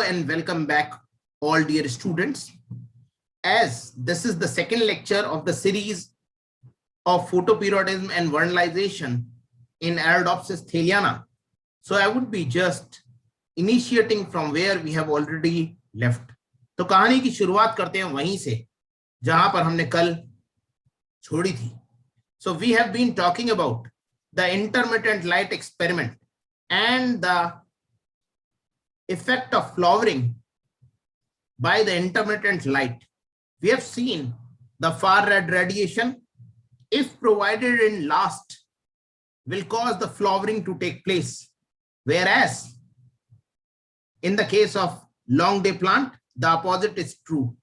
and welcome back, all dear students. As this is the second lecture of the series of photoperiodism and vernalization in Arabidopsis thaliana, so I would be just initiating from where we have already left. तो कहानी की शुरुआत करते हैं वहीं से जहां पर हमने कल छोड़ी थी. So we have been talking about the intermittent light experiment and the effect of flowering by the intermittent light. We have seen the far red radiation, if provided in last, will cause the flowering to take place, whereas in the case of long day plant, the opposite is true.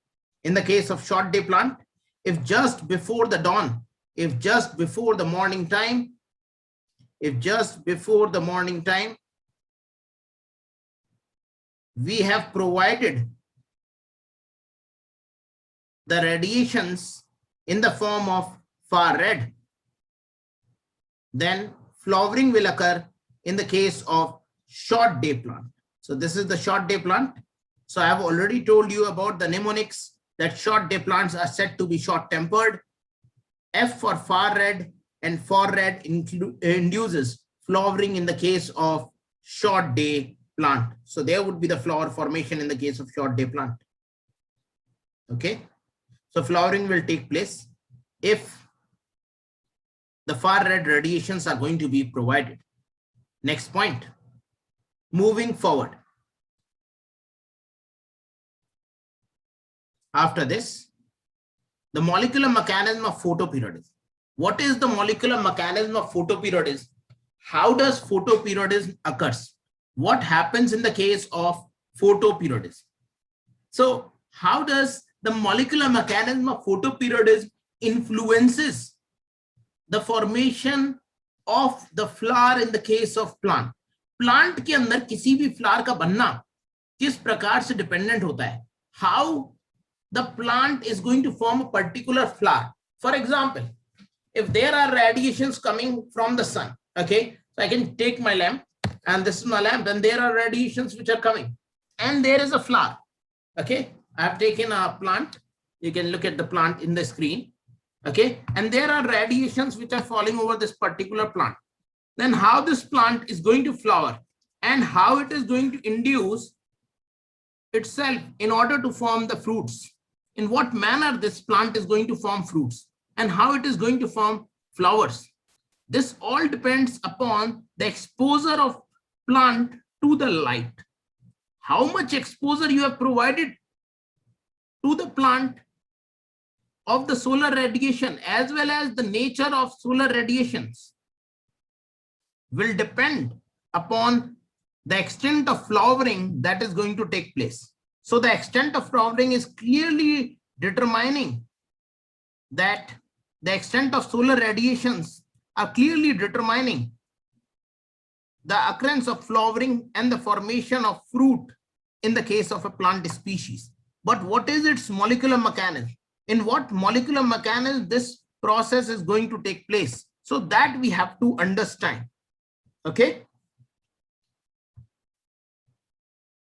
In the case of short day plant, if just before the dawn, if just before the morning time, we have provided the radiations in the form of far red, then flowering will occur in the case of short day plant. So this is the short day plant. So I have already told you about the mnemonics that short day plants are said to be short tempered. F for far red, and far red induces flowering in the case of short day plant. So there would be the flower formation in the case of short day plant. Okay, so flowering will take place if the far red radiations are going to be provided. Next point, moving forward. After this, the molecular mechanism of photoperiodism. What is the molecular mechanism of photoperiodism? How does photoperiodism occurs? What happens in the case of photoperiodism? So how does the molecular mechanism of photoperiodism influences the formation of the flower in the case of plant? Plant के अंदर किसी भी flower का बनना किस प्रकार से dependent होता है? How the plant is going to form a particular flower. For example, if there are radiations coming from the sun, okay, so I can take my lamp and this is my lamp, and there are radiations which are coming and there is a flower. Okay, I have taken a plant. You can look at the plant in the screen. Okay, and there are radiations which are falling over this particular plant. Then how this plant is going to flower and how it is going to induce itself in order to form the fruits. In what manner this plant is going to form fruits and how it is going to form flowers. This all depends upon the exposure of plant to the light. How much exposure you have provided to the plant of the solar radiation as well as the nature of solar radiations will depend upon the extent of flowering that is going to take place. So the extent of flowering is clearly determining that the extent of solar radiations are clearly determining the occurrence of flowering and the formation of fruit in the case of a plant species. But what is its molecular mechanism? In what molecular mechanism this process is going to take place? So that we have to understand. Okay.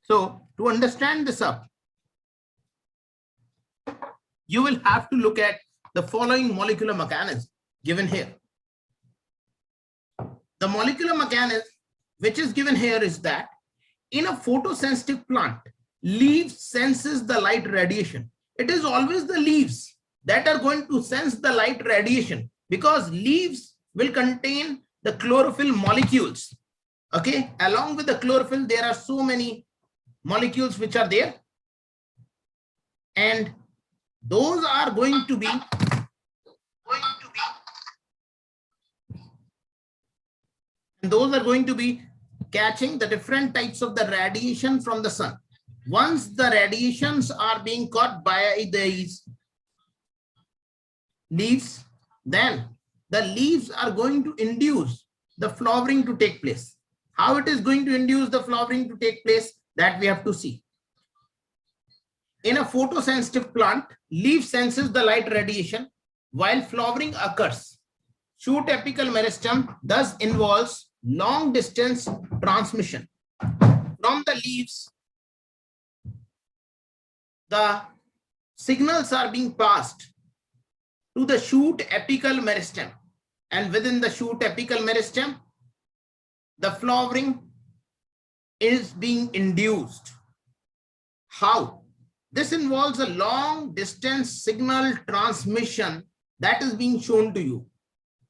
So to understand this up, you will have to look at the following molecular mechanism given here. The molecular mechanism which is given here is that in a photosensitive plant, leaves senses the light radiation. It is always the leaves that are going to sense the light radiation because leaves will contain the chlorophyll molecules. Okay, along with the chlorophyll, there are so many molecules which are there, and those are going to be catching the different types of the radiation from the sun. Once the radiations are being caught by these leaves, then the leaves are going to induce the flowering to take place. How it is going to induce the flowering to take place, that we have to see. In a photosensitive plant, leaf senses the light radiation while flowering occurs. Shoot apical meristem thus involves long distance transmission from the leaves the signals are being passed to the shoot apical meristem, and within the shoot apical meristem, the flowering is being induced. How? This involves a long distance signal transmission that is being shown to you.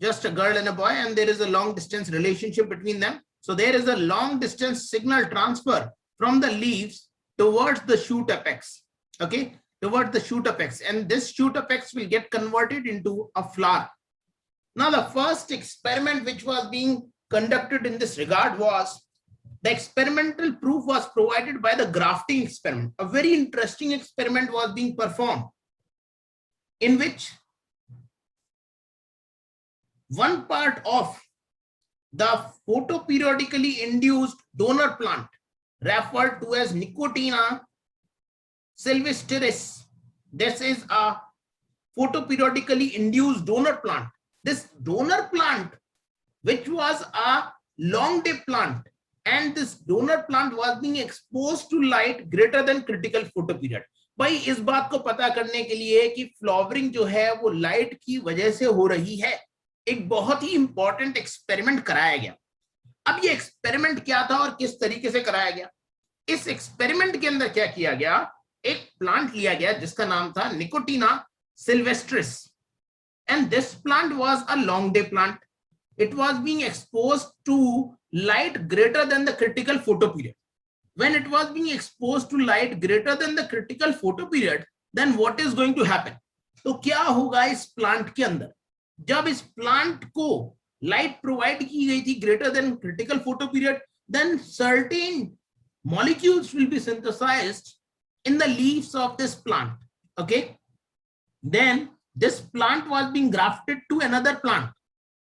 Just a girl and a boy, and there is a long distance relationship between them. So there is a long distance signal transfer from the leaves towards the shoot apex. Okay, towards the shoot apex, and this shoot apex will get converted into a flower. Now, the first experiment which was being conducted in this regard was the experimental proof was provided by the grafting experiment. A very interesting experiment was being performed in which one part of the photoperiodically induced donor plant referred to as Nicotina sylvestris. This is a photoperiodically induced donor plant. This donor plant, which was a long day plant, and this donor plant was being exposed to light greater than critical photoperiod. भाई इस बात को पता करने के लिए कि flowering जो है वो लाइट की वजह से हो रही है, एक बहुत ही इंपॉर्टेंट एक्सपेरिमेंट कराया गया। अब ये एक्सपेरिमेंट क्या था और किस तरीके से कराया गया? इस एक्सपेरिमेंट के अंदर क्या किया गया, एक प्लांट लिया गया जिसका नाम था निकोटीना sylvestris, and this plant was a long day plant. It was being exposed to light greater than the critical photoperiod. When it was being exposed to light greater than the critical photoperiod, then what is going to happen? तो क्या होगा इस plant के अंदर? जब इस plant को light provide की गई थी greater than critical photoperiod, then certain molecules will be synthesized in the leaves of this plant. Okay, then this plant was being grafted to another plant,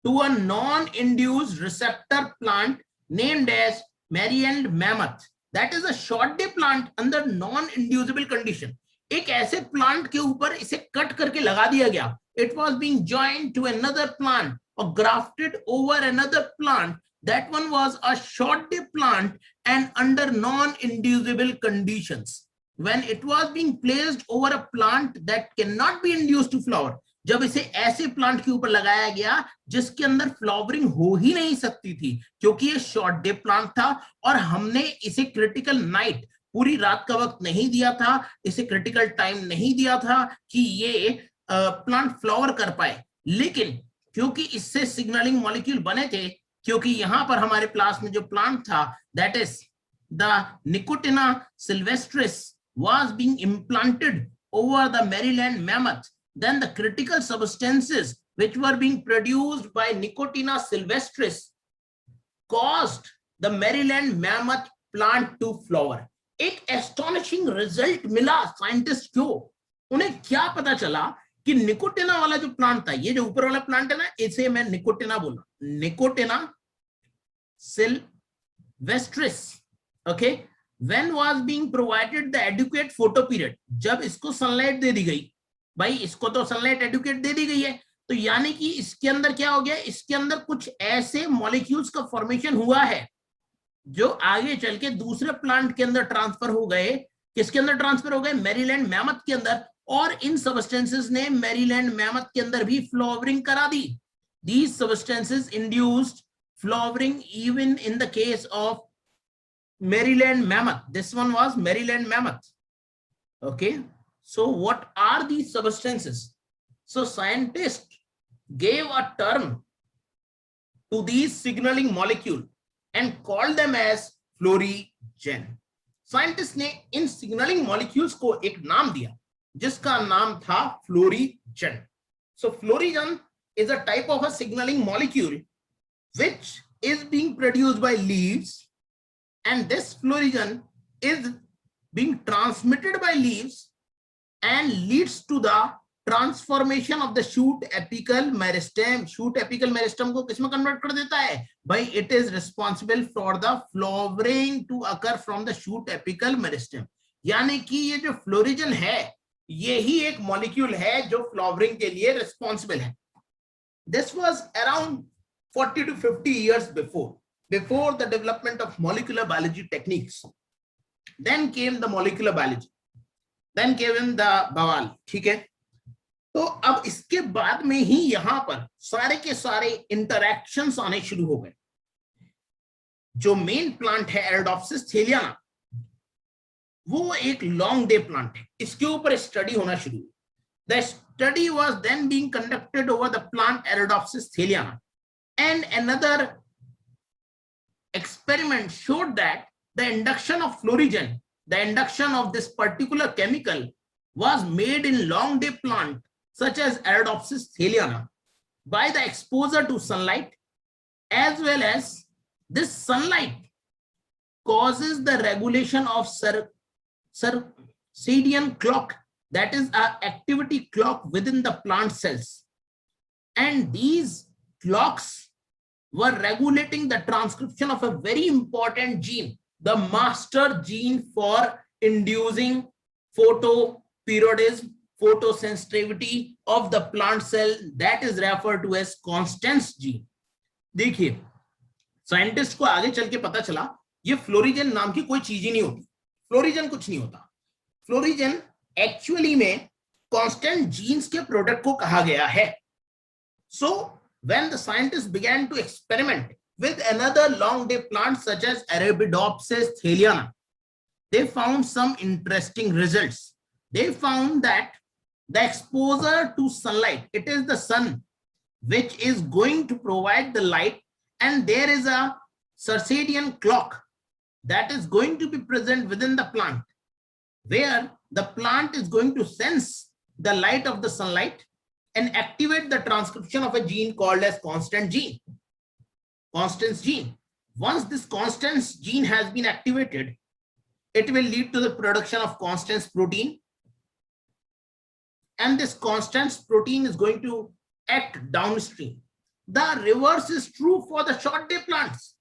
to a non-induced receptor plant named as Maryland mammoth. That is a short day plant under non-inducible condition. एक ऐसे plant के ऊपर इसे cut करके लगा दिया गया. It was being joined to another plant or grafted over another plant. That one was a short day plant and under non-inducible conditions. When it was being placed over a plant that cannot be induced to flower, जब इसे ऐसे plant के ऊपर लगाया गया जिसके अंदर flowering हो ही नहीं सकती थी, क्योंकि ये शॉर्ट डे प्लांट था और हमने इसे क्रिटिकल नाइट, पूरी रात का वक्त नहीं दिया था, इसे क्रिटिकल टाइम नहीं दिया था कि ये प्लांट फ्लावर कर पाए। लेकिन क्योंकि इससे सिग्नलिंग मॉलिक्यूल बने थे, क्योंकि यहां पर हमारे क्लास में जो प्लांट था that is the nicotiana sylvestris was being implanted over the Maryland mammoth, then the critical substances which were being produced by Nicotina sylvestris caused the Maryland mammoth plant to flower. एक astonishing result मिला scientist को। उन्हें क्या पता चला कि निकोटिना वाला जो प्लांट था, ये जो ऊपर वाला प्लांट है ना, इसे मैं निकोटिना बोल रहा हूं, nicotiana sylvestris. Okay, when was being provided the adequate photoperiod, जब इसको सनलाइट दे दी गई, भाई इसको तो सनलाइट एडुकेट दे दी गई है, तो यानी कि इसके अंदर क्या हो गया, इसके अंदर कुछ ऐसे मॉलिक्यूल्स का फॉर्मेशन हुआ है जो आगे चल के दूसरे प्लांट के अंदर ट्रांसफर हो गए। किसके अंदर ट्रांसफर हो गए? मैरीलैंड मैमथ के अंदर, और इन सबस्टेंसेस ने मैरीलैंड मैमथ के अंदर भी फ्लावरिंग करा दी। These substances induced flowering even in the case of Maryland mammoth. This one was Maryland mammoth. Okay, so what are these substances? So scientists gave a term to these signaling molecule and called them as florigen. Scientist ने इन signalling molecules को एक नाम दिया जिसका नाम था florigen. So florigen is a type of a signaling molecule which is being produced by leaves, and this florizon is being transmitted by leaves and leads to the transformation of the shoot apical meristem. Shoot apical meristem को किसमें convert कर देता है भाई? It is responsible for the flowering to occur from the shoot apical meristem. यानी कि ये जो फ्लोरिजन है यही एक मॉलिक्यूल है जो फ्लावरिंग के लिए रिस्पॉन्सिबल है। This was around 40 to 50 years before the development of molecular biology techniques. Then came the molecular biology. then came in the bawal. ठीक है, तो अब इसके बाद में ही यहां पर सारे के सारे इंटरैक्शंस आने शुरू हो गए. जो मेन प्लांट है एरोडोप्सिस थेलियाना, वो एक लॉन्ग डे प्लांट है. इसके ऊपर स्टडी होना शुरू हुई. The study was then being conducted over the plant Arabidopsis thaliana, and another experiment showed that the induction of florigen, the induction of this particular chemical, was made in long day plant such as Arabidopsis thaliana by the exposure to sunlight, as well as this sunlight causes the regulation of circadian clock, that is an activity clock within the plant cells, and these clocks were regulating the transcription of a very important gene, the master gene for inducing photoperiodism, photosensitivity of the plant cell, that is referred to as Constance gene. देखिए, scientist को आगे चल के पता चला ये florigen नाम की कोई चीज ही नहीं होती. फ्लोरिजन कुछ नहीं होता. फ्लोरिजन एक्चुअली में कांस्टेंट जीन्स के प्रोडक्ट को कहा गया है. So when the scientist began to experiment with another long day plant such as Arabidopsis thaliana, they found some interesting results. They found that the exposure to sunlight, it is the sun which is going to provide the light, and there is a circadian clock that is going to be present within the plant, where the plant is going to sense the light of the sunlight and activate the transcription of a gene called as Constance gene. Constance gene. Once this Constance gene has been activated, it will lead to the production of Constance protein, and this Constance protein is going to act downstream. The reverse is true for the short day plants.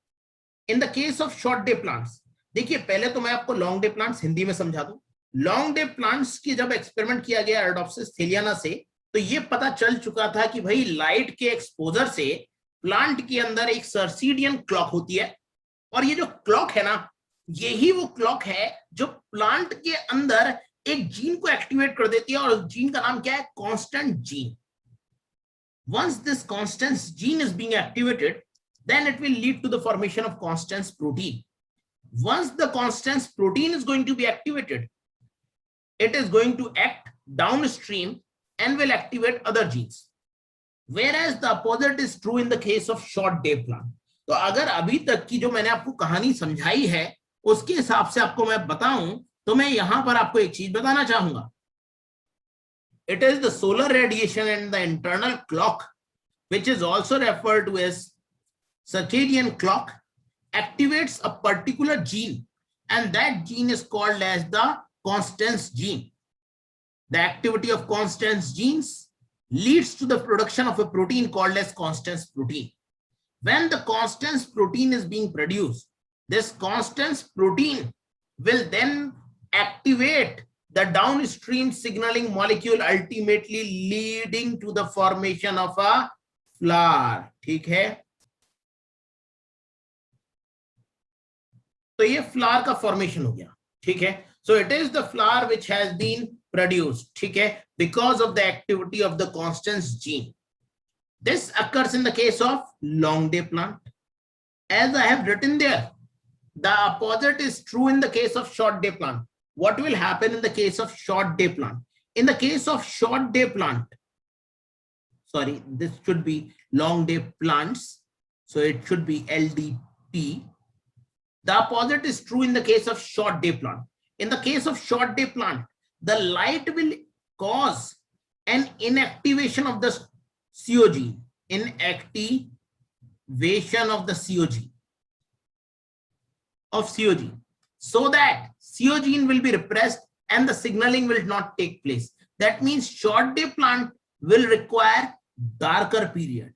In the case of short day plants, देखिए पहले तो मैं आपको long day plants Hindi में समझा दूं. Long day plants की जब एक्सपेरिमेंट किया गया एरोडोप्सिस थेलियाना से, तो ये पता चल चुका था कि भाई लाइट के एक्सपोजर से प्लांट के अंदर एक सर्सीडियन क्लॉक होती है, और ये जो क्लॉक है ना, यही वो क्लॉक है जो प्लांट के अंदर एक जीन को एक्टिवेट कर देती है, और जीन का नाम क्या है? Constant gene. Once this Constance gene is being activated, then it will lead to the formation of Constance protein. Once the Constance protein is going to be activated, it is going to act downstream and will activate other genes. Whereas the opposite is true in the case of short day plant. तो अगर अभी तक की जो मैंने आपको कहानी समझाई है उसके हिसाब से आपको मैं बताऊं, तो मैं यहां पर आपको एक चीज बताना चाहूंगा. It is the solar radiation and the internal clock, which is also referred to as circadian clock, activates a particular gene, and that gene is called as the Constance gene. The activity of Constance genes leads to the production of a protein called as Constance protein. When the Constance protein is being produced, this Constance protein will then activate the downstream signaling molecule, ultimately leading to the formation of a flower. ठीक है, तो ये flower का formation हो गया. ठीक है, so it is the flower which has been produced. ठीक है, because of the activity of the Constance gene. This occurs in the case of long day plant. As I have written there, the opposite is true in the case of short day plant. What will happen in the case of short day plant? In the case of short day plant, sorry, this should be long day plants, so it should be LDP. The opposite is true in the case of short day plant. In the case of short day plant, the light will cause an inactivation of the CO gene, inactivation of the CO gene, so that CO gene will be repressed and the signaling will not take place. That means short day plant will require darker period.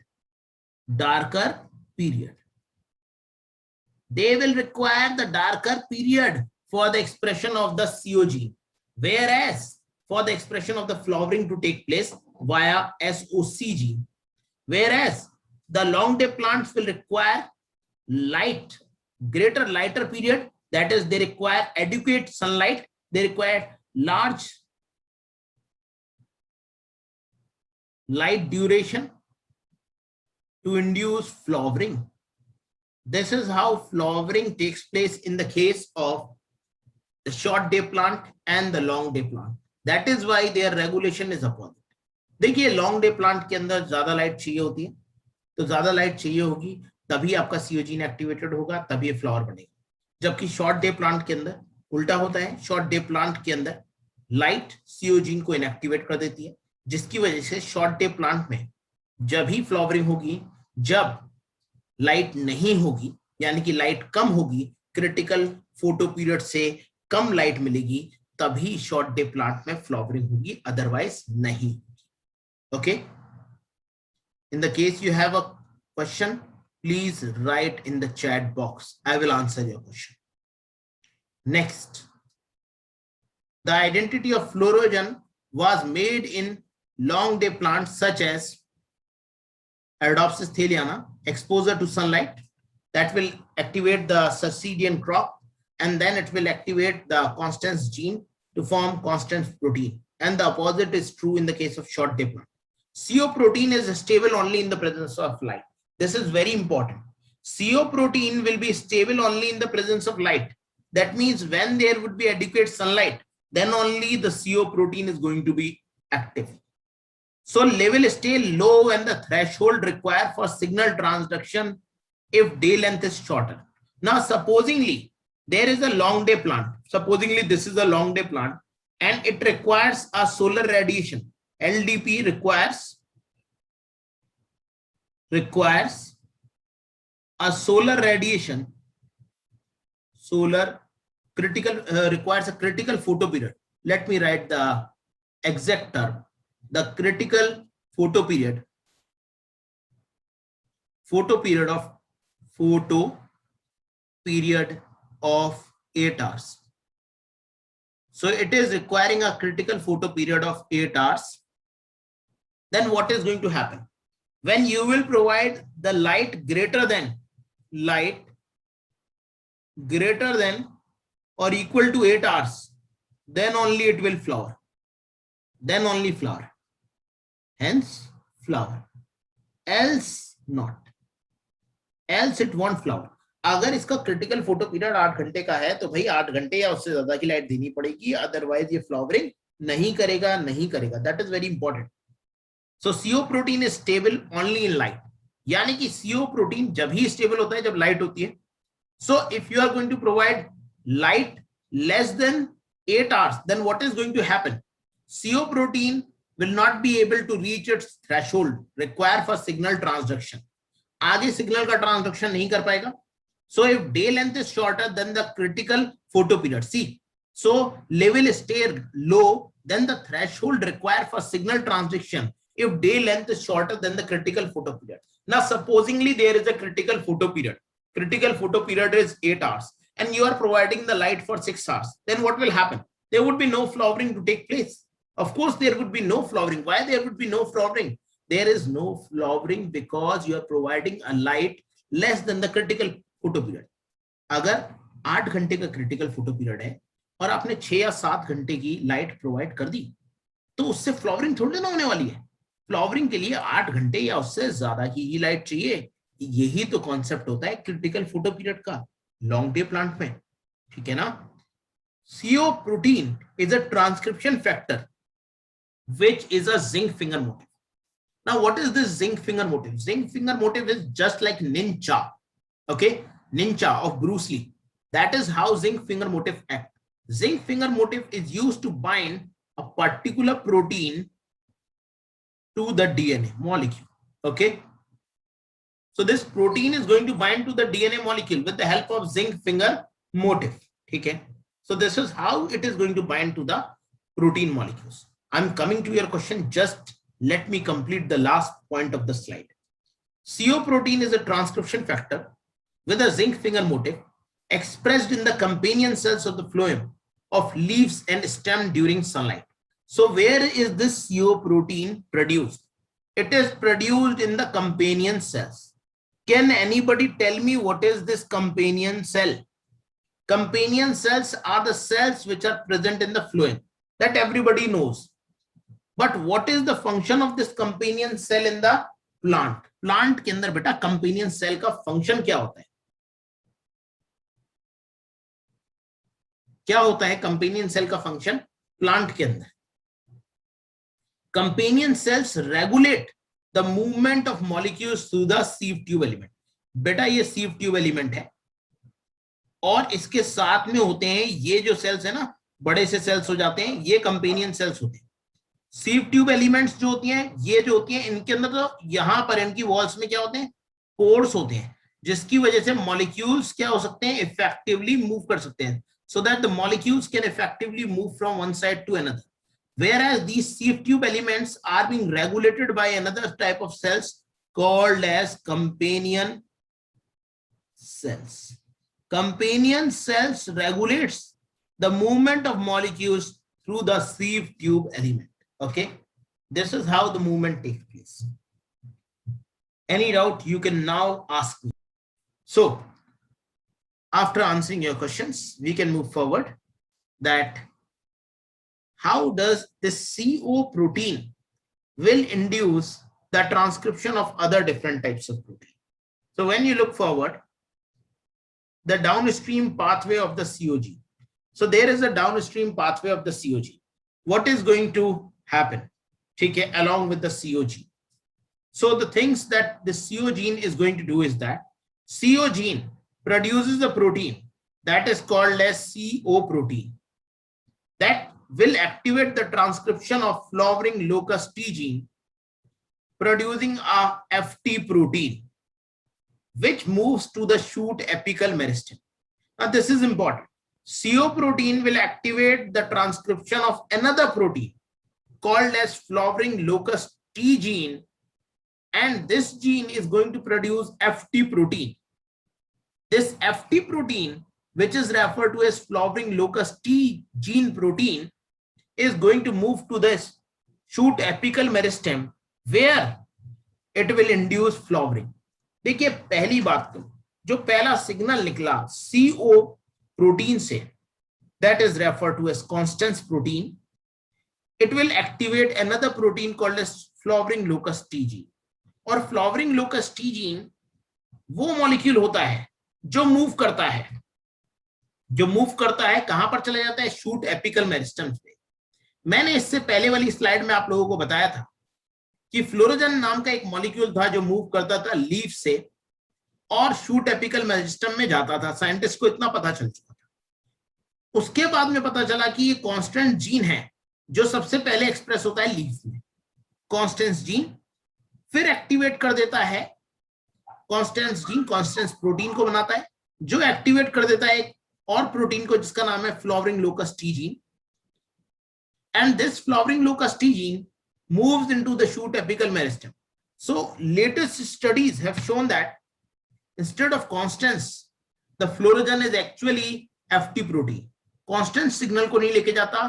They will require the darker period for the expression of the CO gene, whereas for the expression of the flowering to take place via SOC gene, whereas the long day plants will require lighter period. That is, they require adequate sunlight, they require large light duration to induce flowering. This is how flowering takes place in the case of the short day plant and the long day plant. That is why their regulation is opposite. देखिए long day plant के अंदर ज्यादा light चाहिए होती है, तो ज्यादा light चाहिए होगी तभी आपका सीओजीन एक्टिवेटेड होगा, तभी ये फ्लावर बनेगा. जबकि शॉर्ट डे प्लांट के अंदर उल्टा होता है. शॉर्ट डे प्लांट के अंदर लाइट सीओजीन को इनएक्टिवेट कर देती है, जिसकी वजह से शॉर्ट डे प्लांट में जब ही फ्लावरिंग होगी, जब लाइट नहीं होगी यानी कि लाइट कम होगी, क्रिटिकल फोटो पीरियड से कम लाइट मिलेगी, तभी शॉर्ट डे प्लांट में फ्लावरिंग होगी, अदरवाइज नहीं. Okay, in the case you have a question, please write in the chat box. I will answer your question. Next, the identity of fluorogen was made in long day plants such as Arabidopsis thaliana. Exposure to sunlight that will activate the succeedian crop, and then it will activate the constans gene to form constans protein, and the opposite is true in the case of short day plant. CO protein is stable only in the presence of light. This is very important. CO protein will be stable only in the presence of light. That means when there would be adequate sunlight, then only the CO protein is going to be active. So level stay low when the threshold required for signal transduction if day length is shorter. Now supposingly there is a long day plant. Supposingly this is a long day plant and it requires a solar radiation. LDP requires a solar radiation, requires a critical photoperiod. Let me write the exact term. The critical photoperiod of 8 hours. So it is requiring a critical photoperiod of 8 hours. Then what is going to happen? When you will provide the light greater than or equal to 8 hours, then only it will flower. Then only flower. Hence flower. Else not. Else it won't flower. अगर इसका critical photo period 8 घंटे का है तो भाई 8 घंटे या उससे ज्यादा की लाइट देनी पड़ेगी, अदरवाइज ये फ्लावरिंग नहीं करेगा. That is very important. So CO protein is stable only in light, यानी कि CO प्रोटीन जब ही स्टेबल होता है जब लाइट होती है. So if you are going to provide light less than 8 hours, then what is going to happen? CO protein will not be able to reach its threshold required for signal transduction. आगे signal का transduction नहीं कर पाएगा. So if day length is shorter than the critical photoperiod, see, so level stay low, then the threshold required for signal transduction if day length is shorter than the critical photoperiod. Now supposingly there is a critical photoperiod. Critical photoperiod is 8 hours and you are providing the light for 6 hours. Then what will happen? There would be no flowering to take place. Of course there would be no flowering. Why there would be no flowering? There is no flowering because you are providing a light less than the critical photo period. अगर 8 घंटे का critical photo period है और आपने 6 या 7 घंटे की light provide कर दी, तो उससे फ्लावरिंग थोड़ी ना होने वाली है. फ्लावरिंग के लिए 8 घंटे या उससे ज्यादा की ही लाइट चाहिए. यही तो कॉन्सेप्ट होता है क्रिटिकल फोटो पीरियड का लॉन्ग डे प्लांट में. ठीक है ना. CO protein is a transcription factor which is a zinc finger motif. Now what is this zinc finger motif? Zinc finger motif is just like ninja. Okay, ninja of Bruce Lee. That is how zinc finger motif act. Zinc finger motif is used to bind a particular protein to the DNA molecule. Okay, so this protein is going to bind to the DNA molecule with the help of zinc finger motif. Okay, so this is how it is going to bind to the protein molecules. I'm coming to your question. Just let me complete the last point of the slide. CO protein is a transcription factor with a zinc finger motif expressed in the companion cells of the phloem of leaves and stem during sunlight. So where is this CO protein produced? It is produced in the companion cells. Can anybody tell me what is this companion cell? Companion cells are the cells which are present in the phloem. That everybody knows. But what is the function of this companion cell in the plant? Plant के अंदर बेटा companion cell का function क्या होता है? क्या होता है companion cell का function plant के अंदर? Companion cells regulate the movement of molecules through the sieve tube element. बेटा ये sieve tube element है और इसके साथ में होते हैं ये जो cells है ना, बड़े से cells हो जाते हैं, ये companion cells होते हैं. सीव ट्यूब एलिमेंट्स जो होती हैं, ये जो होती हैं, इनके अंदर तो यहां पर इनकी वॉल्स में क्या होते हैं? पोर्स होते हैं, जिसकी वजह से मॉलिक्यूल्स क्या हो सकते हैं? इफेक्टिवली मूव कर सकते हैं, so that the molecules can effectively move from one side to another. Whereas these sieve tube elements are being regulated by another type of cells called as companion cells. Companion cells regulates the movement of molecules through the sieve tube element. Okay, this is how the movement takes place. Any doubt you can now ask me. So after answering your questions, we can move forward. That how does this CO protein will induce the transcription of other different types of protein? So when you look forward, the downstream pathway of the COG. So there is a downstream pathway of the COG. What is going to happen? Okay, along with the COG. So the things that the CO gene is going to do is that CO gene produces a protein that is called as CO protein that will activate the transcription of flowering locus T gene, producing a FT protein which moves to the shoot apical meristem. Now this is important. CO protein will activate the transcription of another protein called as flowering locus T gene, and this gene is going to produce FT protein. This FT protein, which is referred to as flowering locus T gene protein, is going to move to this shoot apical meristem where it will induce flowering. देखिए पहली बात तो जो पहला signal निकला CO protein से, that is referred to as Constance protein, it will activate another protein called as flowering locus T gene. और flowering locus T gene वो मॉलिक्यूल होता है जो मूव करता है कहां पर चला जाता है? शूट एपिकल मेरिस्टम पे. मैंने इससे पहले वाली स्लाइड में आप लोगों को बताया था कि फ्लोरोजन नाम का एक मॉलिक्यूल था जो मूव करता था लीफ से और शूट एपिकल मेरिस्टम में जाता था. साइंटिस्ट को इतना पता चल चुका था. उसके बाद में पता चला कि ये कांस्टेंस जीन है जो सबसे पहले एक्सप्रेस होता है लीफ में. कांस्टेंस जीन फिर एक्टिवेट कर देता है, कांस्टेंस जीन कांस्टेंस प्रोटीन को बनाता है जो एक्टिवेट कर देता है एक और प्रोटीन को जिसका नाम है flowering locus T gene. And this flowering locus T gene moves into the shoot apical meristem. So latest studies have shown that instead of Constance, the Florigen is actually FT protein. Constance signal को नहीं लेके जाता.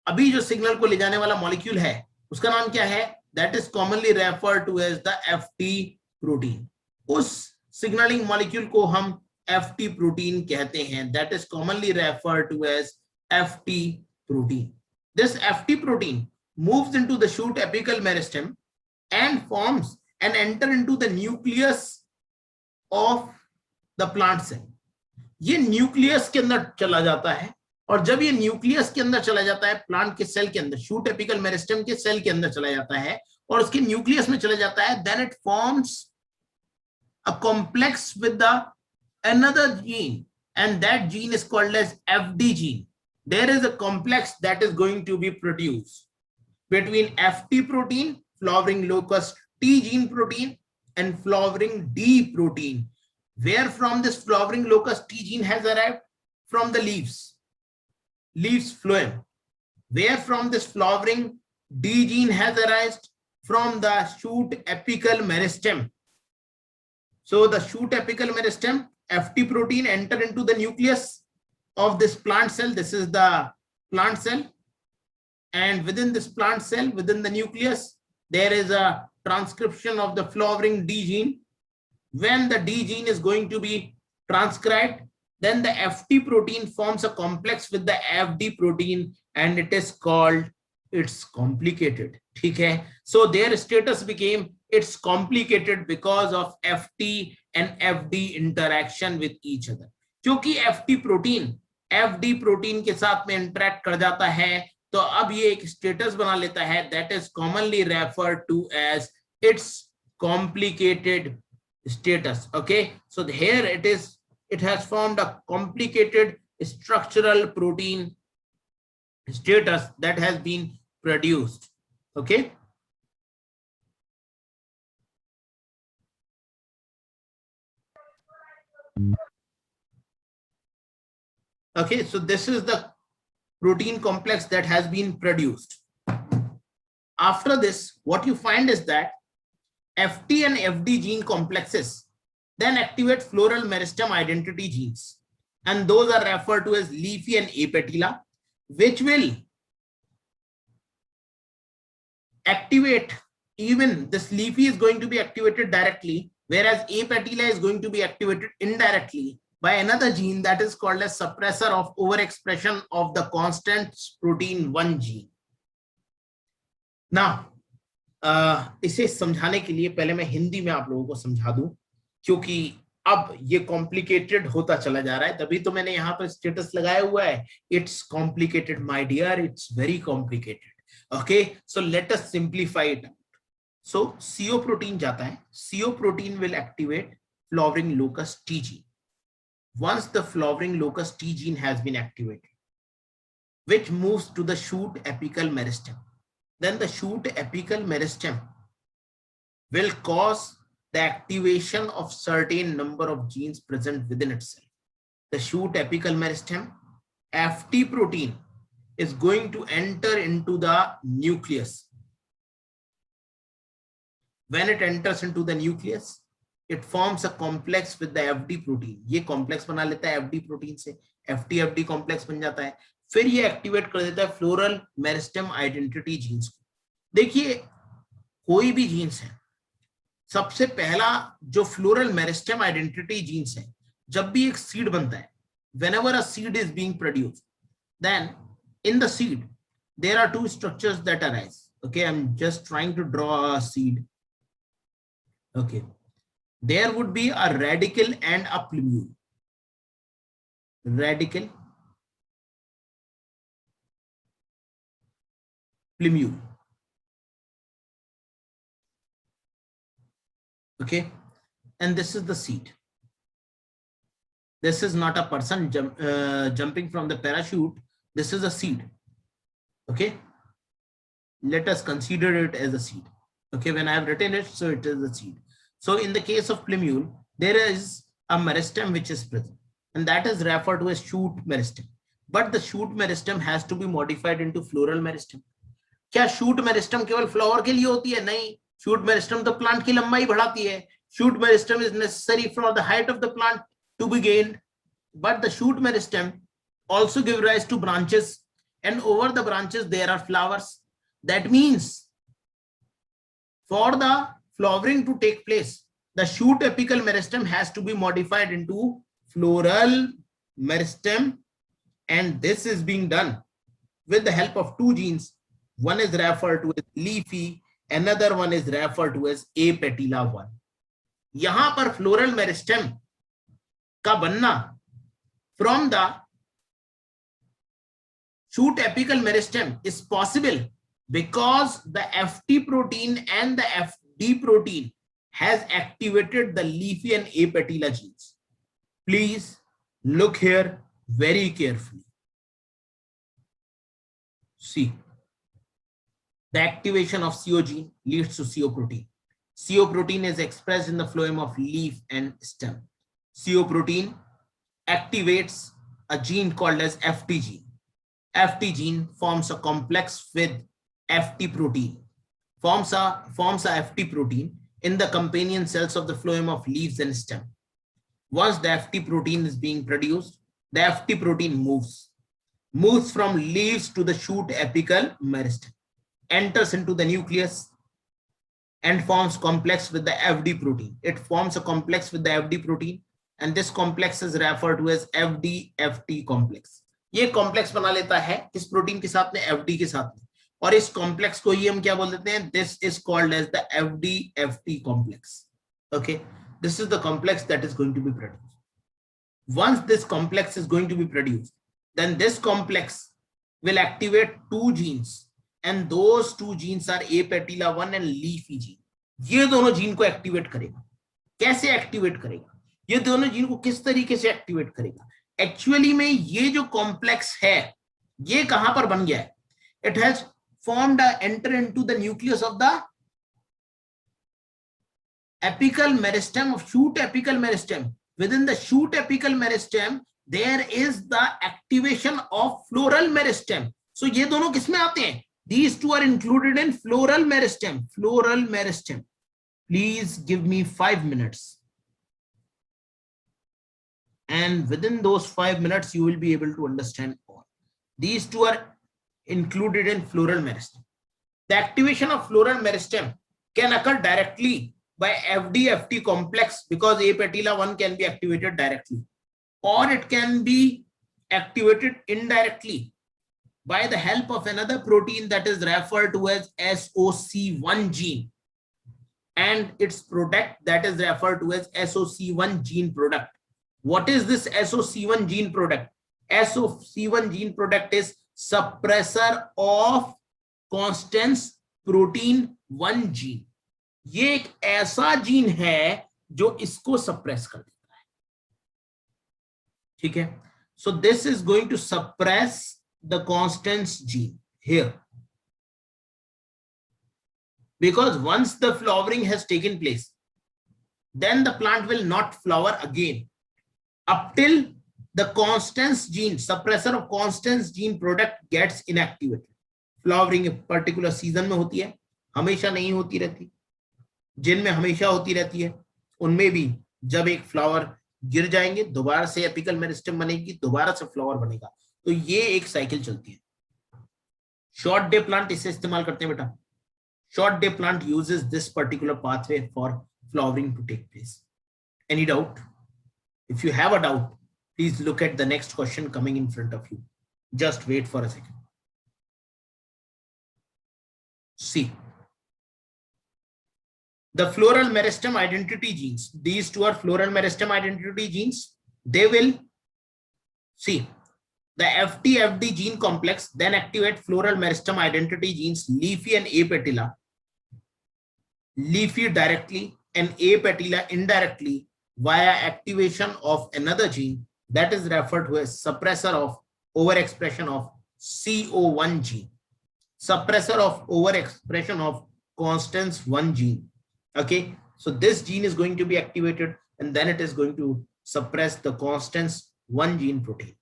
अभी जो signal को ले जाने वाला मॉलिक्यूल है उसका नाम क्या है? That is commonly referred to as the FT protein. उस सिग्नलिंग मॉलिक्यूल को हम FT protein कहते हैं. That is commonly referred to as FT protein. This FT protein moves into the shoot apical meristem and forms and enter into the nucleus of the plant cell. ये nucleus के अंदर चला जाता है और जब ये न्यूक्लियस के अंदर चला जाता है प्लांट के सेल के अंदर, शूट एपिकल मेरिस्टम के सेल के अंदर चला जाता है और उसके न्यूक्लियस में चला जाता है, then it forms a complex with the another gene and that gene is called as FD gene. There is a complex that is going to be produced between FT protein, flowering locus T gene protein and flowering D protein. Where from this flowering locus T gene has arrived? From the leaves phloem. Where from this flowering D gene has arisen? From the shoot apical meristem. So the shoot apical meristem, FT protein enter into the nucleus of this plant cell. This is the plant cell. And within this plant cell, within the nucleus, there is a transcription of the flowering D gene. When the D gene is going to be transcribed, then the FT protein forms a complex with the FD protein and it is called it's complicated. ठीक है, so their status became it's complicated because of FT and FD interaction with each other. क्योंकि FT protein FD protein के साथ में interact कर जाता है, तो अब ये एक स्टेटस बना लेता है, that is commonly referred to as its complicated status. Okay, so here it has formed a complicated structural protein status that has been produced. Okay, okay, so this is the protein complex that has been produced. After this, what you find is that FT and FD gene complexes then activate floral meristem identity genes, and those are referred to as leafy and apetila, which will activate, even this leafy is going to be activated directly, whereas apetila is going to be activated indirectly by another gene that is called as suppressor of overexpression of the constant protein 1 gene. Now, इसे समझाने के लिए पहले मैं हिंदी में आप लोगों को समझा दूं, क्योंकि अब ये कॉम्प्लिकेटेड होता चला जा रहा है, तभी तो मैंने यहाँ पर स्टेटस लगाया हुआ है, it's complicated my dear, it's very complicated. Okay, so let us simplify it out. So CO protein जाता है, CO protein will activate flowering locus T gene. Once the flowering locus T gene has been activated, which moves to the shoot apical meristem, then the shoot apical meristem will cause the activation of certain number of genes present within itself. The shoot apical meristem, FT protein is going to enter into the nucleus. When it enters into the nucleus, it forms a complex with the FD protein. ये complex बना लेता है FD protein से, FT-FD complex बन जाता है, फिर ये एक्टिवेट कर देता है फ्लोरल मेरिस्टेम आइडेंटिटी जीन्स को. देखिए, कोई भी जीन्स है, सबसे पहला जो फ्लोरल मेरिस्टेम आइडेंटिटी जीन्स है, जब भी एक सीड बनता है, whenever a seed is being produced, then in the seed there are two structures that arise. Okay, I'm just trying to draw a seed. Okay, there would be a radicle and a plumule. Radicle, plumule. Okay, and this is the seed. This is not a person jumping from the parachute. This is a seed. Okay, let us consider it as a seed. Okay, when I have written it, so it is a seed. So in the case of plumule, there is a meristem which is present, and that is referred to as shoot meristem. But the shoot meristem has to be modified into floral meristem. क्या shoot meristem केवल flower के लिए होती है? नहीं, shoot meristem तो plant की लंबाई बढ़ाती है. Shoot meristem is necessary for the height of the plant to be gained, but the shoot meristem also give rise to branches, and over the branches there are flowers. That means for the flowering to take place, the shoot apical meristem has to be modified into floral meristem, and this is being done with the help of two genes. One is referred to as leafy, another one is referred to as apetila 1. यहां पर floral meristem का बनना from the shoot apical meristem is possible because the FT protein and the FD protein has activated the leafy and apetila genes. Please look here very carefully. See, the activation of CO gene leads to CO protein. CO protein is expressed in the phloem of leaf and stem. CO protein activates a gene called as FT gene. FT gene forms a complex with FT protein, forms a FT protein in the companion cells of the phloem of leaves and stem. Once the FT protein is being produced, the FT protein moves from leaves to the shoot apical meristem, enters into the nucleus, and forms complex with the FD protein. It forms a complex with the FD protein, and this complex is referred to as FD-FT complex. ये complex बना लेता है किस protein के साथ में? FD के साथ में. और इस कॉम्प्लेक्स को ही हम क्या बोल देते हैं, this is called as the FD-FT complex. Okay, this is the complex that is going to be produced. Once this complex is going to be produced, then this complex will activate two genes, and those two genes are apatilla-1 and leafy gene. ये दोनों gene को activate करेगा. कैसे activate करेगा, ये दोनों gene को किस तरीके से एक्टिवेट करेगा? एक्चुअली में ये जो कॉम्प्लेक्स है ये कहां पर बन गया है? It has formed a enter into the nucleus of the apical meristem of shoot apical meristem. Within the shoot apical meristem there is the activation of floral meristem. So ये दोनों किसमें आते हैं? These two are included in floral meristem. Floral meristem. Please give me 5 minutes. And within those 5 minutes you will be able to understand all. These two are included in floral meristem. The activation of floral meristem can occur directly by FD-FT complex because apatilla-1 can be activated directly, or it can be activated indirectly by the help of another protein that is referred to as SOC1 gene and its product that is referred to as SOC1 gene product. What is this SOC1 gene product? SOC1 gene product is suppressor of Constance protein 1 gene. ये एक ऐसा gene है जो इसको suppress कर देता है. ठीक है, so this is going to suppress the Constance gene here, because once the flowering has taken place, then the plant will not flower again up till the Constance gene, suppressor of Constance gene product gets inactivated. Flowering एक particular season में होती है, हमेशा नहीं होती रहती. जिनमें हमेशा होती रहती है उनमें भी जब एक फ्लावर गिर जाएंगे दोबारा से एपिकल मेरिस्टेम बनेगी, दोबारा से फ्लावर बनेगा. तो ये एक साइकिल चलती है. शॉर्ट डे प्लांट इसे इस्तेमाल करते हैं बेटा. Short day plant uses this particular pathway for flowering to take place. Any doubt? If you have a doubt, please look at the next question coming in front of you. Just wait for a second. See, the floral meristem identity genes. These two are floral meristem identity genes. They will see the FT-FD gene complex then activate floral meristem identity genes leafy and apatilla. Leafy directly and apatilla indirectly via activation of another gene that is referred to as suppressor of overexpression of CO1 gene. Suppressor of overexpression of Constance 1 gene. Okay, so this gene is going to be activated and then it is going to suppress the Constance 1 gene protein.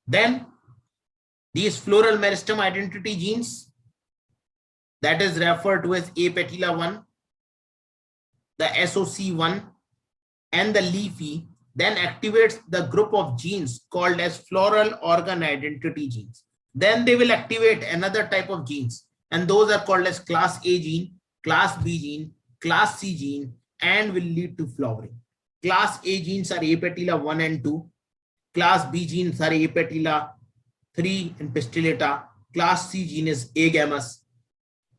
Then these floral meristem identity genes that is referred to as apatilla-1, the SOC1 and the leafy then activates the group of genes called as floral organ identity genes. Then they will activate another type of genes and those are called as class A gene, class B gene, class C gene and will lead to flowering. Class A genes are apatilla-1 and 2. Class B genes are apatilla-3 and pistillata. Class C gene is A-gammas.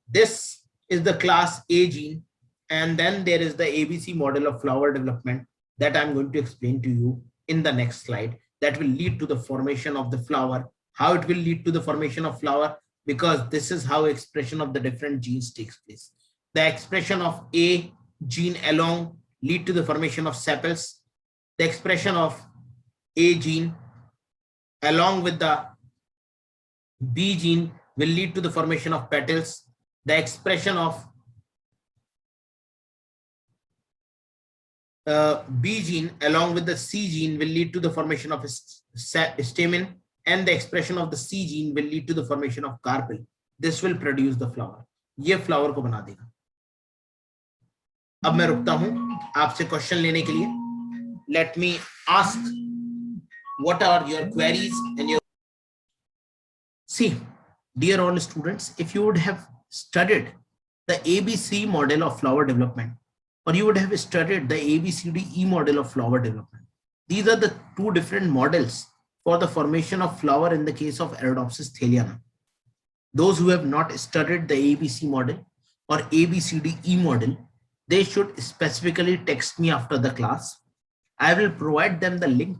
This is the class A gene. And then there is the ABC model of flower development that I'm going to explain to you in the next slide that will lead to the formation of the flower. How it will lead to the formation of flower? Because this is how expression of the different genes takes place. The expression of A gene alone lead to the formation of sepals. The expression of A gene along with the B gene will lead to the formation of petals. The expression of B gene along with the C gene will lead to the formation of stamen, and the expression of the C gene will lead to the formation of carpel. This will produce the flower. ये flower को बना देगा. अब मैं रुकता हूं आपसे question लेने के लिए. Let me ask what are your queries and your. See, dear all students, if you would have studied the ABC model of flower development, or you would have studied the ABCDE model of flower development. These are the two different models for the formation of flower in the case of Arabidopsis thaliana. Those who have not studied the ABC model or ABCDE model, they should specifically text me after the class. I will provide them the link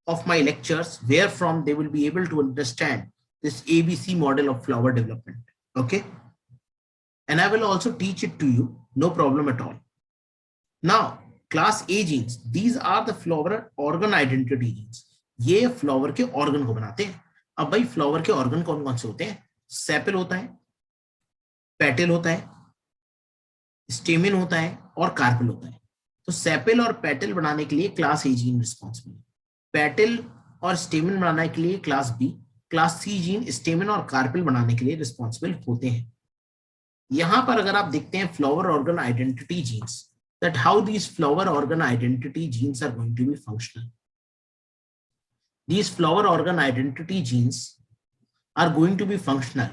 of my lectures where from they will be able to understand this ABC model of flower development. Okay. And I will also teach it to you. No problem at all. Now, class A genes, these are the flower organ identity genes. ये flower के organ को बनाते हैं. अब भाई flower के organ कौन कौन से होते हैं? सेपल होता है, पेटल होता है, स्टेमिन होता है और कार्पेल होता है. तो सेपल और पेटल बनाने के लिए क्लास ए जीन रिस्पॉन्सिबल है. पेटल और स्टेमिन बनाने के लिए class B, class C gene stamen और कार्पेल बनाने के लिए रिस्पॉन्सिबल होते हैं. यहां पर अगर आप देखते हैं flower organ identity genes, that how these flower organ identity genes are going to be functional. These flower organ identity genes are going to be functional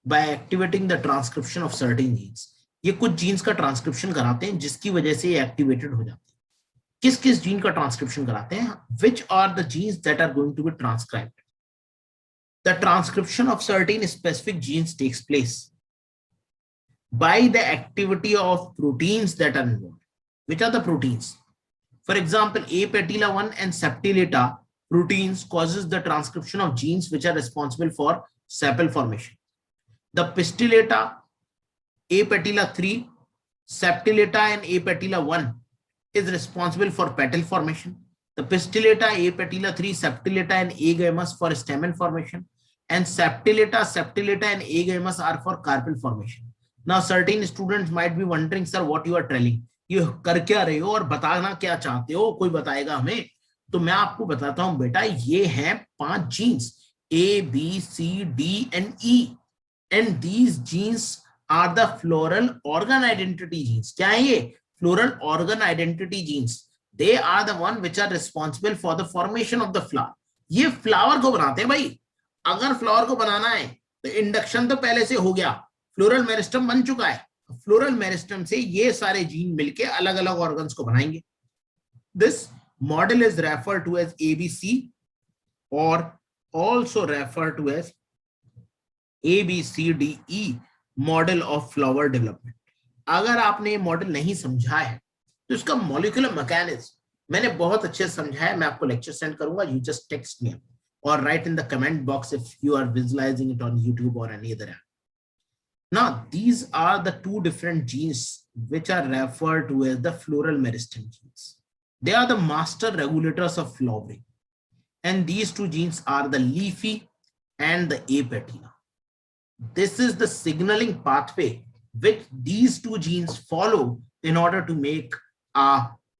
by activating the transcription of certain genes. ये कुछ jeans का transcription कराते हैं जिसकी वजह से ये activated हो जाते हैं. किस किस जीन का ट्रांसक्रिप्शन कराते हैं? Which are the genes that are going to be transcribed? The transcription of certain specific genes takes place by the activity of proteins that are involved. Which are the proteins? For example, A patella 1 and septileta proteins causes the transcription of genes which are responsible for sepal formation. The pistillata, A patella 3, septileta and A patella 1 is responsible for petal formation. The pistillata, A patella 3, septileta and A gammas for stamen formation, and septileta, and A gammas are for carpel formation. Now, certain students might be wondering, sir, what you are telling? ये कर क्या रहे हो और बताना क्या चाहते हो? कोई बताएगा हमें? तो मैं आपको बताता हूं बेटा, ये हैं 5 jeans A, B, C, D and E, and these genes are the floral organ identity genes. क्या है ये? Floral organ identity genes. They are the one which are responsible for the formation of the flower. ये flower को बनाते हैं भाई. अगर flower को बनाना है तो इंडक्शन तो पहले से हो गया, फ्लोरल मेरिस्टम बन चुका है. फ्लोरल मेरिस्टम से ये सारे जीन मिलके अलग अलग ऑर्गन्स को बनाएंगे. This model is refer to as ABC और also refer to as ABCDE model of flower development. अगर आपने ये मॉडल नहीं समझा है तो इसका मॉलिक्यूलर मैकेनिज्म मैंने बहुत अच्छे से समझाया है. मैं आपको लेक्चर सेंड करूंगा. यू जस्ट टेक्स्ट मी और write in the comment box if you are visualizing it on YouTube और any other app. Now, these are the 2 different genes which are referred to as the floral meristem genes. They are the master regulators of flowering. And these 2 genes are the leafy and the A patella. This is the signaling pathway which these 2 genes follow in order to make a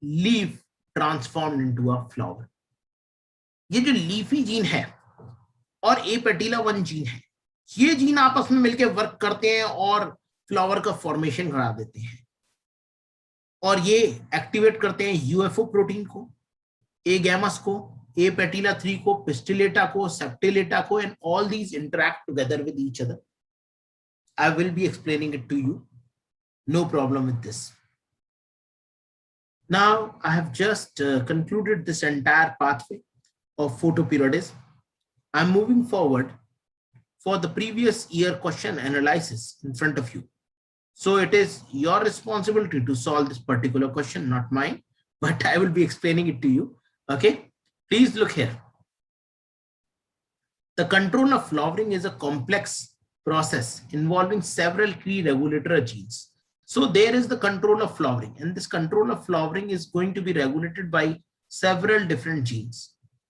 leaf transformed into a flower. ये जो leafy gene है और A patella 1 gene है, ये gene आपस में मिलकर work करते हैं और फ्लावर का फॉर्मेशन करा देते हैं. और ये एक्टिवेट करते हैं यूएफओ प्रोटीन को, ए गैमस को, ए पेटिला 3 को, पिस्टिलेटा को, सेप्टिलेटा को, and all these interact together with each other. I will be explaining it to you. No problem with this. Now I have just concluded this entire pathway of photoperiodism. I am moving forward for the previous year question analysis in front of you. So it is your responsibility to solve this particular question, not mine, but I will be explaining it to you. Okay, please look here. The control of flowering is a complex process involving several key regulator genes. So there is the control of flowering, and this control of flowering is going to be regulated by several different genes.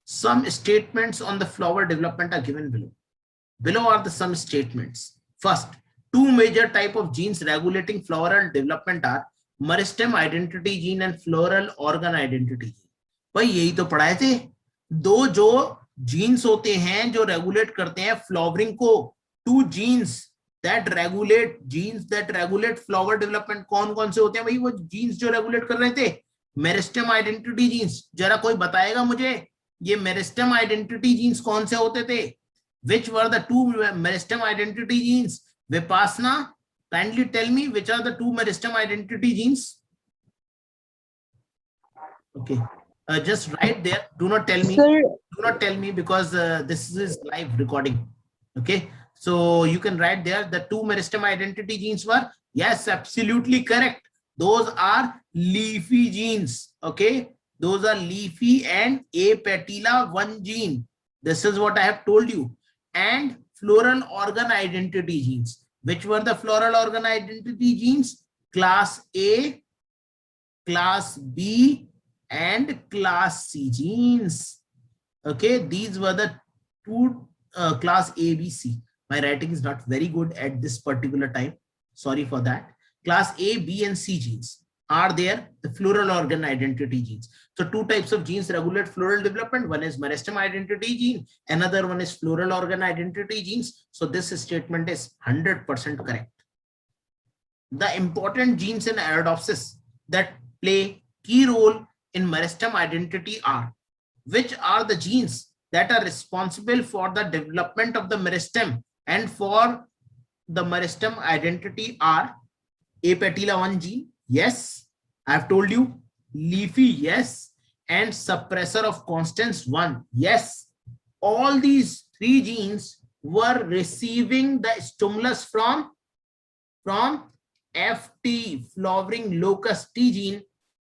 Some statements on the flower development are given below. Below are the some statements. First, 2 major type of genes regulating floral development are meristem identity gene and floral organ identity gene. भाई यही तो पढ़ाए थे. 2 जो jeans होते हैं जो regulate करते हैं फ्लावरिंग को. 2 jeans that regulate flower development. कौन कौन से होते हैं भाई वो जीन्स जो रेगुलेट कर रहे थे? Meristem identity genes. जरा कोई बताएगा मुझे ये मेरिस्टेम आइडेंटिटी जीन्स कौन से होते थे? Which were the 2 meristem identity genes? Vipassana, kindly tell me which are the 2 meristem identity genes. Okay, just write there. Do not tell me. Sir. Do not tell me because this is live recording. Okay, So you can write there the two meristem identity genes were, yes, absolutely correct. Those are leafy genes. Okay, those are leafy and apatilla 1 gene. This is what I have told you. And floral organ identity genes. Which were the floral organ identity genes? Class A, class B, and class C genes. Okay, these were the two class A, B, C. My writing is not very good at this particular time. Sorry for that. Class A, B, and C genes are there, the floral organ identity genes. So two types of genes regulate floral development. One is meristem identity gene. Another one is floral organ identity genes. So this statement is 100% correct. The important genes in Arabidopsis that play key role in meristem identity are, which are the genes that are responsible for the development of the meristem and for the meristem identity are apatilla 1 gene, yes, I have told you, leafy, yes, and suppressor of constans 1, yes. All these three genes were receiving the stimulus from FT, flowering locus T gene,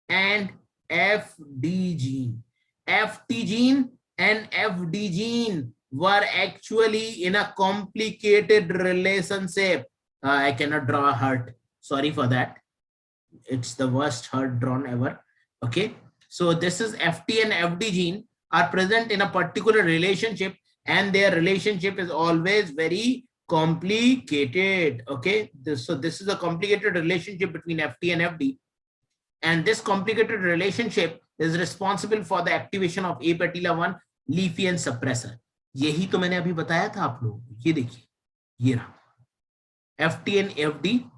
and FD gene. FT gene and FD gene were actually in a complicated relationship. I cannot draw a heart. Sorry for that. It's the worst heart drawn ever. Okay. So this is FT and FD gene are present in a particular relationship, and their relationship is always very complicated. Okay. So this is a complicated relationship between FT and FD. And this complicated relationship is responsible for the activation of apatilla 1, leafy, and suppressor. यही तो मैंने अभी बताया था आप लोगों को. ये देखिए, ये रहा FT and FD,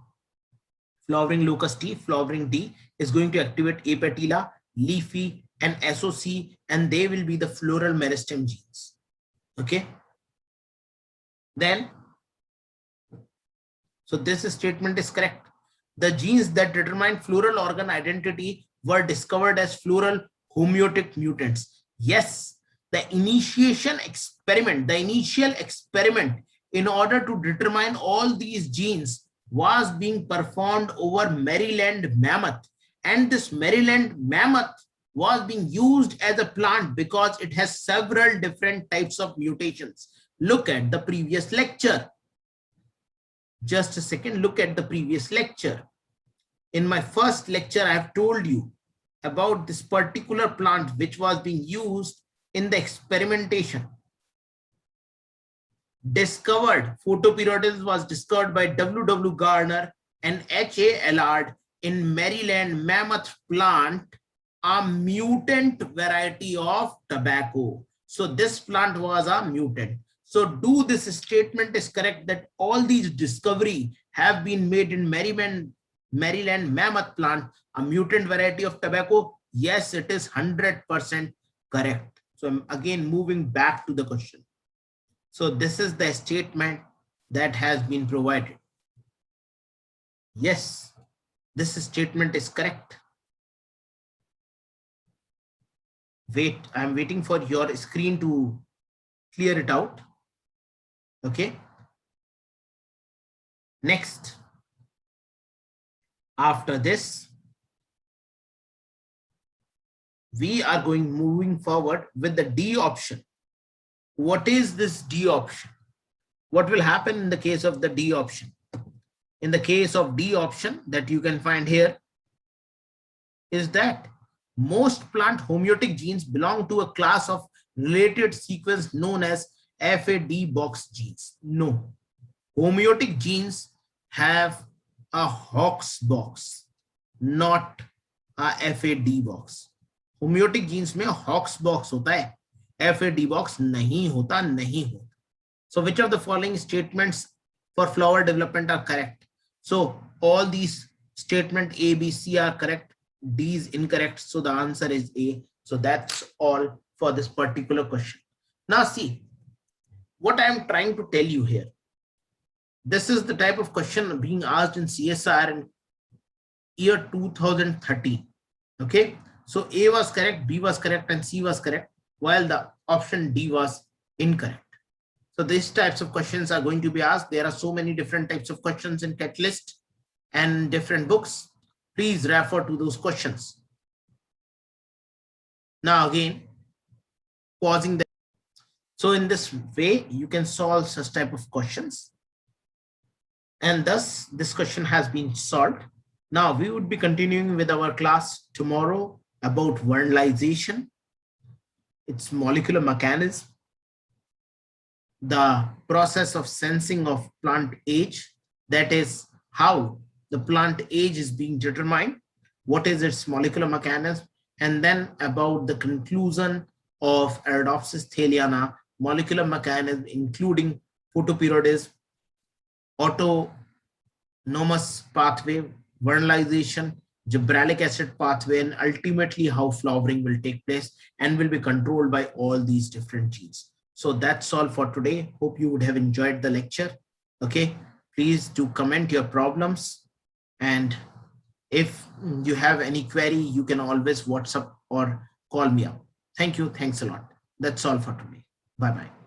flowering locus T, flowering D is going to activate apatilla, leafy, and SOC, and they will be the floral meristem genes. Okay. Then, so this statement is correct. The genes that determine floral organ identity were discovered as floral homeotic mutants. Yes, the initial experiment in order to determine all these genes was being performed over Maryland mammoth. And this Maryland mammoth was being used as a plant because it has several different types of mutations. Look at the previous lecture. Just a second, look at the previous lecture. In my first lecture, I have told you about this particular plant which was being used in the experimentation. Discovered, photoperiodism was discovered by W. Garner and H.A. Allard in Maryland mammoth plant, a mutant variety of tobacco. So this plant was a mutant. So do this statement is correct that all these discovery have been made in Maryland mammoth plant, a mutant variety of tobacco? Yes, it is 100% correct. So I'm again moving back to the question. So this is the statement that has been provided. Yes, this statement is correct. Wait, I'm waiting for your screen to clear it out. Okay. Next. After this, we are moving forward with the D option. What is this D option? What will happen in the case of the D option? In the case of D option that you can find here is that most plant homeotic genes belong to a class of related sequence known as FAD box genes. No, homeotic genes have a Hox box, not a FAD box. Homeotic genes में hox box होता है, FAD box नहीं होता. So which of the following statements for flower development are correct? So all these statement A, B, C are correct. D is incorrect. So the answer is A. So that's all for this particular question. Now see what I am trying to tell you here. This is the type of question being asked in CSR in year 2013. Okay. So A was correct, B was correct, and C was correct, while the option D was incorrect. So these types of questions are going to be asked. There are so many different types of questions in Catalyst and different books. Please refer to those questions. Now again, pausing the. So in this way, you can solve such type of questions. And thus this question has been solved. Now we would be continuing with our class tomorrow about vernalization, its molecular mechanism, the process of sensing of plant age, that is how the plant age is being determined, what is its molecular mechanism, and then about the conclusion of Arabidopsis thaliana molecular mechanism, including photoperiodism, autonomous pathway, vernalization, gibberellic acid pathway, and ultimately how flowering will take place and will be controlled by all these different genes. So that's all for today. Hope you would have enjoyed the lecture. Okay, please do comment your problems. And if you have any query, you can always WhatsApp or call me up. Thank you. Thanks a lot. That's all for today. Bye-bye.